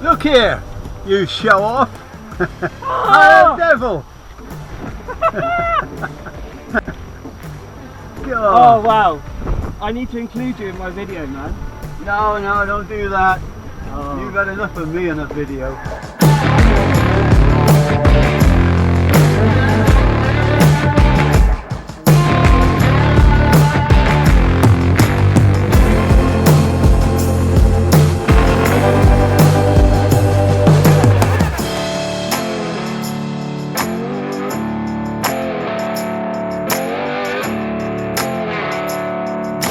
Look here, you show off. Oh! Devil. Oh wow, I need to include you in my video, man. No, don't do that. Oh. You've had enough of me in a video.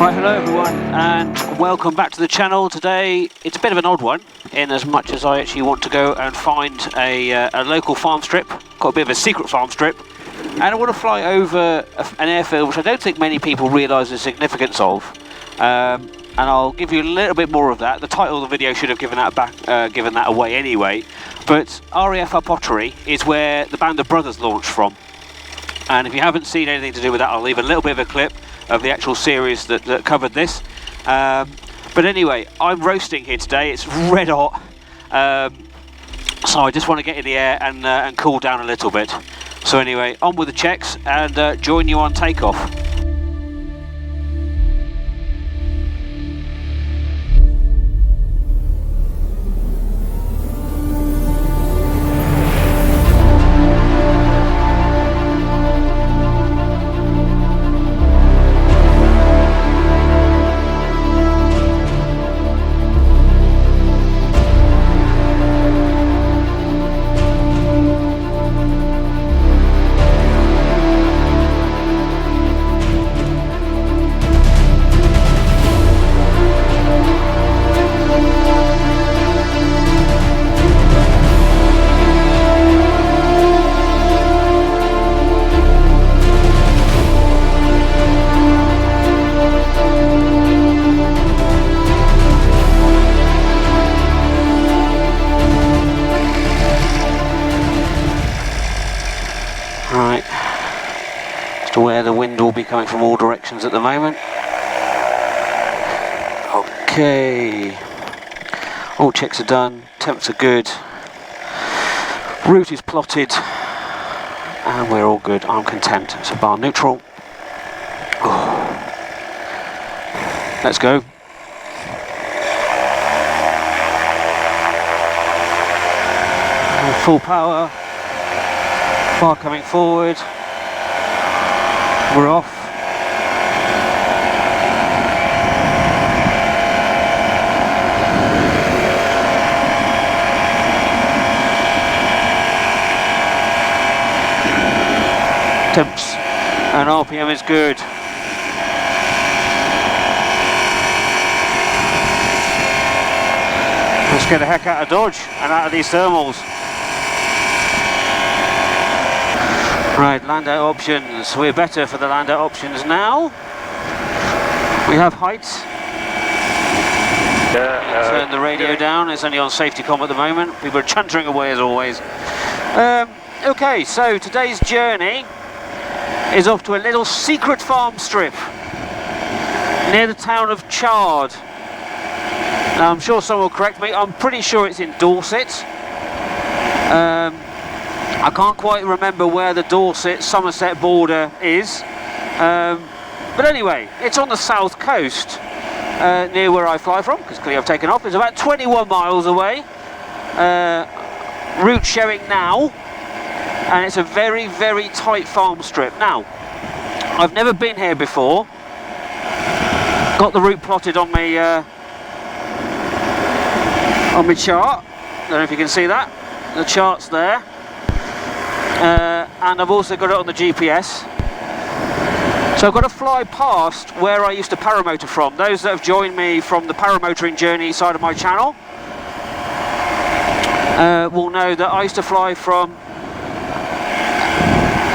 Right, hello everyone and welcome back to the channel. Today it's a bit of an odd one in as much as I actually want to go and find a local farm strip, got a bit of a secret farm strip, and I want to fly over an airfield which I don't think many people realise the significance of, and I'll give you a little bit more of that. The title of the video should have given that away anyway, but RAF Upottery is where the Band of Brothers launched from, and if you haven't seen anything to do with that, I'll leave a little bit of a clip of the actual series that covered this. But anyway, I'm roasting here today. It's red hot, so I just want to get in the air and cool down a little bit. So anyway, on with the checks and join you on takeoff. Right, just aware the wind will be coming from all directions at the moment. Okay, all checks are done, temps are good, route is plotted, and we're all good. I'm content. It's a bar neutral. Let's go. Full power. Bar coming forward, we're off. Temps and RPM is good. Let's get the heck out of Dodge and out of these thermals. Right, land out options. We're better for the land out options now. We have height. Turn the radio down. It's only on safety comm at the moment. People are chuntering away as always. Okay, so today's journey is off to a little secret farm strip near the town of Chard. Now I'm sure someone will correct me. I'm pretty sure it's in Dorset. I can't quite remember where the Dorset-Somerset border is, but anyway, it's on the south coast, near where I fly from, because clearly I've taken off. It's about 21 miles away, route showing now, and it's a very, very tight farm strip. Now, I've never been here before, got the route plotted on my chart. I don't know if you can see that, the chart's there. And I've also got it on the GPS. So I've got to fly past where I used to paramotor from. Those that have joined me from the paramotoring journey side of my channel will know that I used to fly from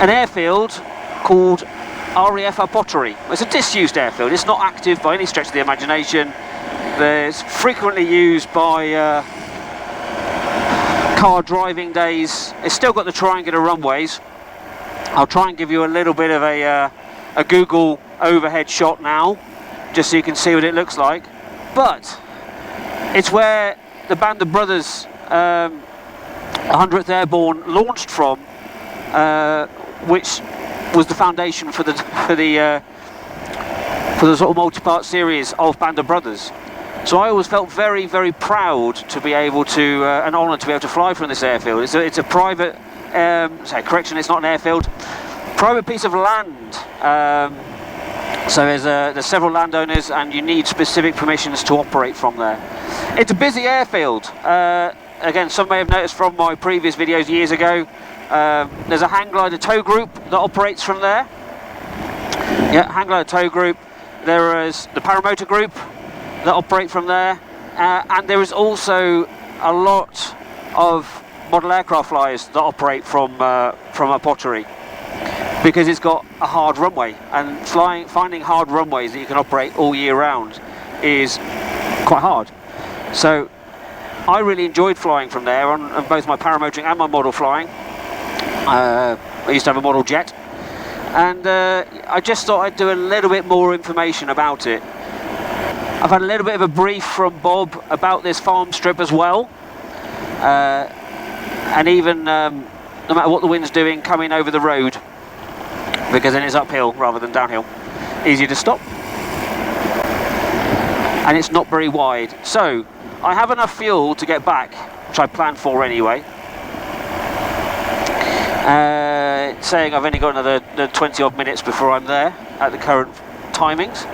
an airfield called RAF Upottery. It's a disused airfield. It's not active by any stretch of the imagination. It's frequently used by car driving days. It's still got the triangular runways. I'll try and give you a little bit of a Google overhead shot now, just so you can see what it looks like. But it's where the Band of Brothers 100th Airborne launched from, which was the foundation for the sort of multi-part series of Band of Brothers. So I always felt very, very proud to be able to, and honoured to be able to fly from this airfield. It's a private, correction, it's not an airfield, private piece of land. So there's several landowners, and you need specific permissions to operate from there. It's a busy airfield. Again, some may have noticed from my previous videos years ago, there's a hang glider tow group that operates from there. Yeah, hang glider tow group. There is the paramotor group that operate from there, and there is also a lot of model aircraft flyers that operate from Upottery, because it's got a hard runway, and finding hard runways that you can operate all year round is quite hard. So I really enjoyed flying from there on both my paramotoring and my model flying. I used to have a model jet, and I just thought I'd do a little bit more information about it. I've had a little bit of a brief from Bob about this farm strip as well, and even no matter what the wind's doing, coming over the road, because then it's uphill rather than downhill, easier to stop, and it's not very wide. So I have enough fuel to get back, which I planned for anyway. Saying I've only got another 20 odd minutes before I'm there at the current timings.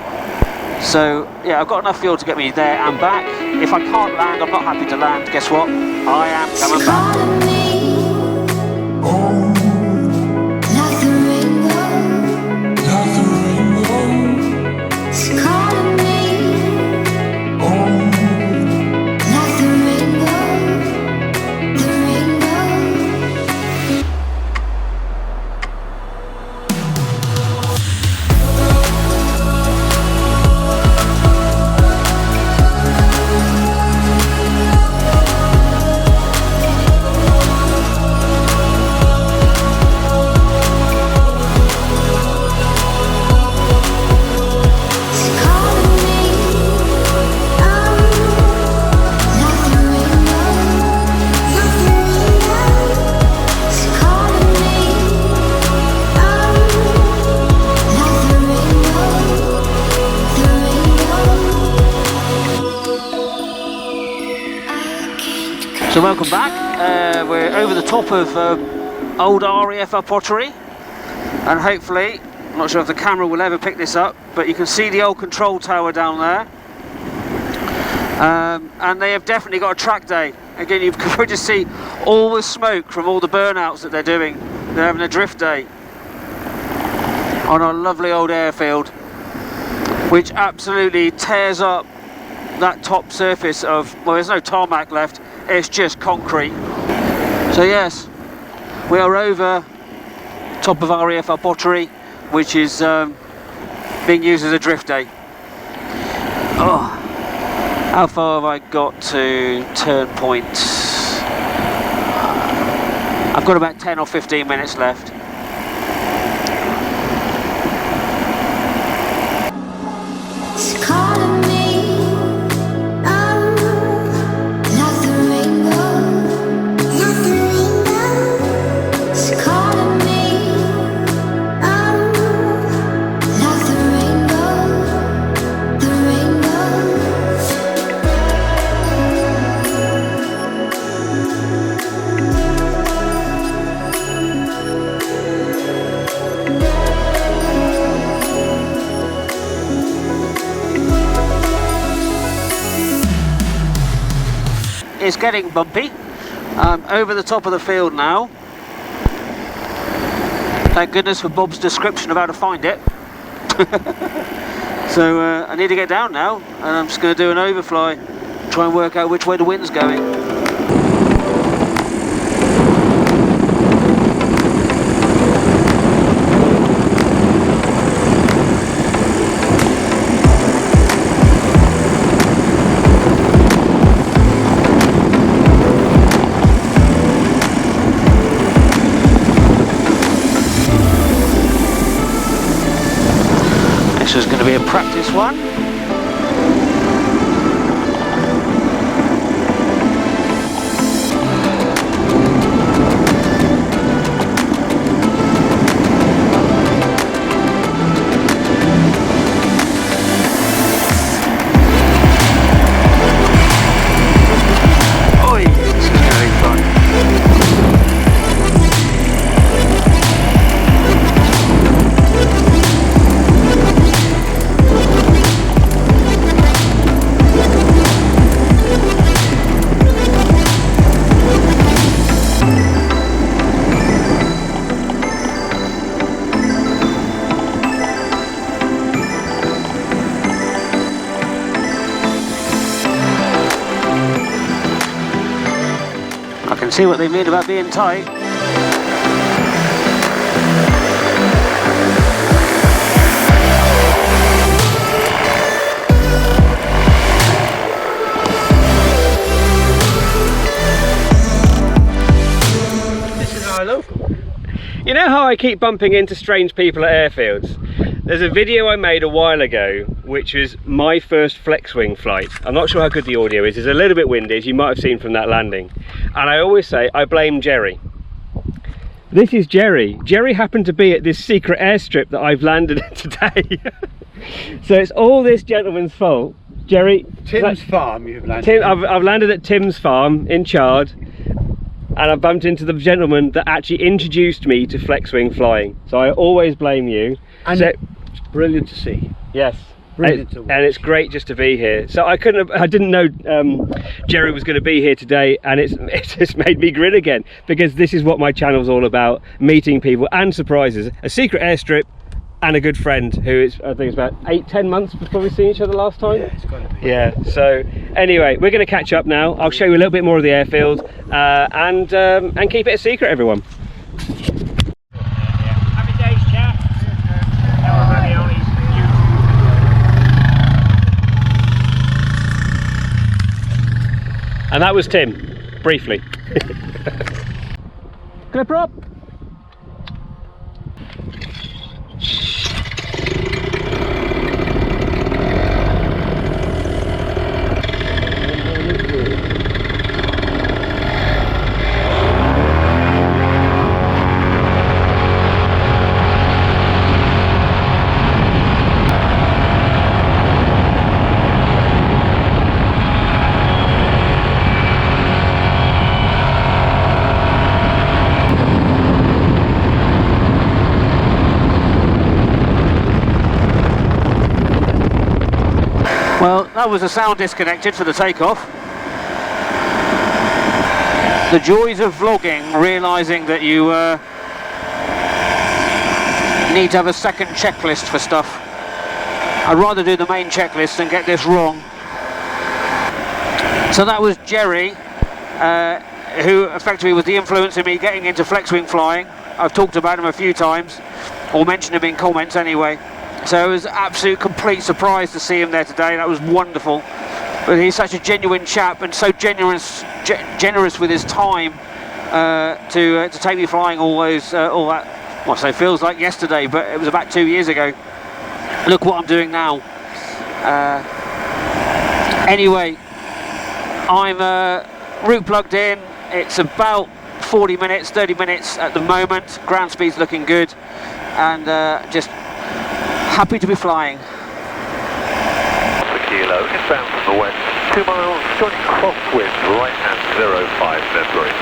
So yeah, I've got enough fuel to get me there and back. If I can't land, I'm not happy to land. Guess what? I am coming back. So welcome back. We're over the top of old RAF Upottery, and hopefully, I'm not sure if the camera will ever pick this up, but you can see the old control tower down there, and they have definitely got a track day. Again, you can just see all the smoke from all the burnouts that they're doing. They're having a drift day on a lovely old airfield, which absolutely tears up that top surface of, well, there's no tarmac left, it's just concrete. So yes, we are over top of RAF Upottery, which is being used as a drift day. Oh, how far have I got to turn point? I've got about 10 or 15 minutes left. It's getting bumpy. Over the top of the field now. Thank goodness for Bob's description of how to find it. So I need to get down now, and I'm just going to do an overfly, try and work out which way the wind's going. This is going to be a practice one. I can see what they mean about being tight. This is our local. You know how I keep bumping into strange people at airfields? There's a video I made a while ago which was my first flex wing flight. I'm not sure how good the audio is, it's a little bit windy as you might have seen from that landing. And I always say I blame Jerry. This is Jerry. Jerry happened to be at this secret airstrip that I've landed at today. So it's all this gentleman's fault. Jerry... Tim's farm you've landed. Tim, I've landed at Tim's farm in Chard. And I bumped into the gentleman that actually introduced me to flex wing flying. So I always blame you. And so, it's brilliant to see. yes. Brilliant to watch. And it's great just to be here. So I didn't know Jerry was going to be here today, and it's just made me grin again, because this is what my channel's all about: meeting people and surprises. A secret airstrip and a good friend who is, I think it's about 8-10 months before we've seen each other last time. Yeah, it's got to be. Yeah, so anyway, we're going to catch up now. I'll show you a little bit more of the airfield and keep it a secret, everyone. Happy days, chap. And that was Tim, briefly. Clipper up. Well, that was a sound disconnected for the takeoff. The joys of vlogging, realising that you need to have a second checklist for stuff. I'd rather do the main checklist than get this wrong. So that was Jerry, who effectively was the influence in me getting into flex wing flying. I've talked about him a few times, or mentioned him in comments anyway. So it was an absolute complete surprise to see him there today. That was wonderful. But he's such a genuine chap and so generous with his time to take me flying all that. Well, so feels like yesterday, but it was about 2 years ago. Look what I'm doing now. Anyway, I'm route plugged in. It's about 40 minutes, 30 minutes at the moment. Ground speed's looking good, and just happy to be flying. The kilo, inbound from the west, 2 miles, joining crosswind, right hand 05 February.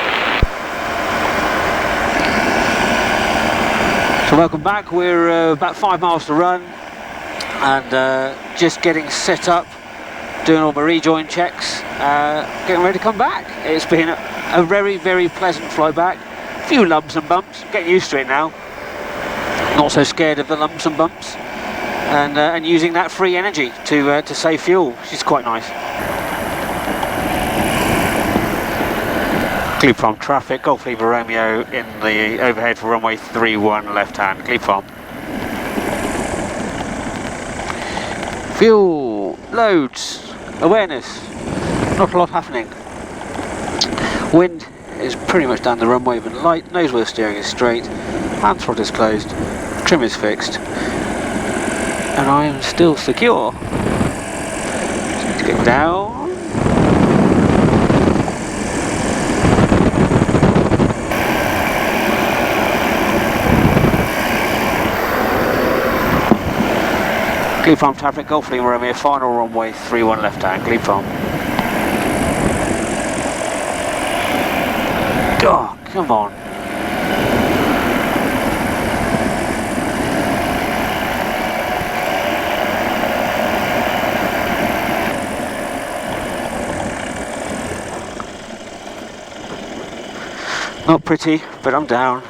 So welcome back. We're about 5 miles to run, and just getting set up, doing all my rejoin checks, getting ready to come back. It's been a very, very pleasant flight back. A few lumps and bumps, getting used to it now. Not so scared of the lumps and bumps. And using that free energy to save fuel, which is quite nice. Glebe Farm traffic, Golf Lima Romeo in the overhead for runway 31 left hand, Glebe Farm. Fuel, loads, awareness, not a lot happening. Wind is pretty much down the runway but light, nose wheel steering is straight, hand throttle is closed, trim is fixed. And I am still secure. Just need to get down. Glebe Farm traffic, Golf Lima Romeo, final runway 31 left hand, Glebe Farm. Oh, come on. Not pretty, but I'm down.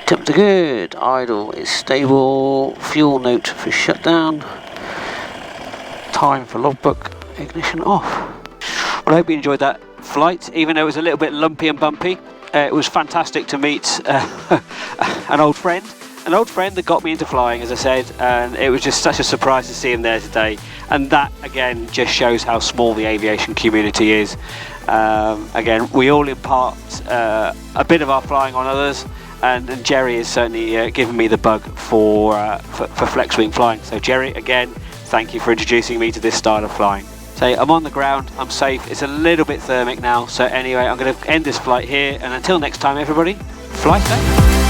Temperature good, idle is stable, fuel note for shutdown, time for logbook, ignition off. Well, I hope you enjoyed that flight, even though it was a little bit lumpy and bumpy. It was fantastic to meet an old friend that got me into flying, as I said, and it was just such a surprise to see him there today. And that again just shows how small the aviation community is. Again, we all impart a bit of our flying on others, and Jerry has certainly given me the bug for flex wing flying. So Jerry, again, thank you for introducing me to this style of flying. So I'm on the ground, I'm safe, it's a little bit thermic now, so anyway, I'm going to end this flight here, and until next time everybody, fly safe.